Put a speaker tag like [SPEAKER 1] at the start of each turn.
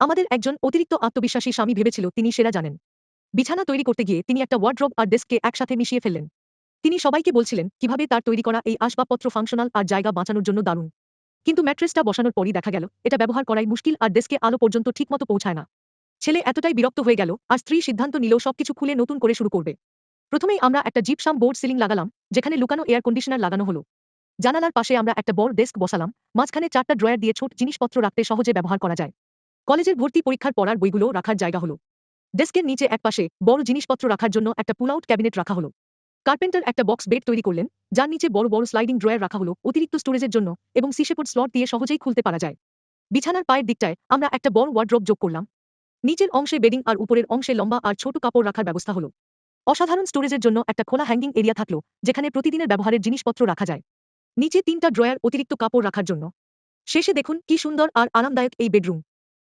[SPEAKER 1] আমাদের একজন অতিরিক্ত আত্মবিশ্বাসী স্বামী ভেবেছিল তিনি সেরা জানেন। বিছানা তৈরি করতে গিয়ে তিনি একটা ওয়ার্ড্রোব আর ডেস্ককে একসাথে মিশিয়ে ফেললেন। তিনি সবাইকে বলছিলেন কিভাবে তার তৈরি করা এই আসবাবপত্র ফাংশনাল আর জায়গা বাঁচানোর জন্য দারুণ। কিন্তু ম্যাট্রেসটা বসানোর পরই দেখা গেল এটা ব্যবহার করাই মুশকিল আর ডেস্কে আলো পর্যন্ত ঠিকমতো পৌঁছায় না। ছেলে এতটাই বিরক্ত হয়ে গেল আর স্ত্রী সিদ্ধান্ত নিল সবকিছু খুলে নতুন করে শুরু করবে। প্রথমেই আমরা একটা জিপসাম বোর্ড সিলিং লাগালাম, যেখানে লুকানো এয়ার কন্ডিশনার লাগানো হলো। জানালার পাশে আমরা একটা বড় ডেস্ক বসালাম, মাঝখানে 4টা ড্রয়ার দিয়ে ছোট জিনিসপত্র রাখতে সহজে ব্যবহার করা যায়। কলেজের ভর্তি পরীক্ষার পড়ার বইগুলো রাখার জায়গা হলো। ডেস্কের নিচে একপাশে বড় জিনিসপত্র রাখার জন্য একটা পুল আউট ক্যাবিনেট রাখা হলো। কার্পেন্টার একটা বক্স বেড তৈরি করলেন, যার নিচে বড় বড় স্লাইডিং ড্রয়ার রাখা হলো অতিরিক্ত স্টোরেজের জন্য, এবং সিশেপোর্ট স্লট দিয়ে সহজেই খুলতে পারা যায়। বিছানার পায়ের দিকটায় আমরা একটা বড় ওয়ার্ড্রোব যোগ করলাম। নিচের অংশে বেডিং আর উপরের অংশে লম্বা আর ছোট কাপড় রাখার ব্যবস্থা হলো। অসাধারণ স্টোরেজের জন্য একটা খোলা হ্যাঙ্গিং এরিয়া থাকলো, যেখানে প্রতিদিনের ব্যবহারের জিনিসপত্র রাখা যায়। নিচে 3টা ড্রয়ার অতিরিক্ত কাপড় রাখার জন্য। শেষে দেখুন কি সুন্দর আর আরামদায়ক এই বেডরুম।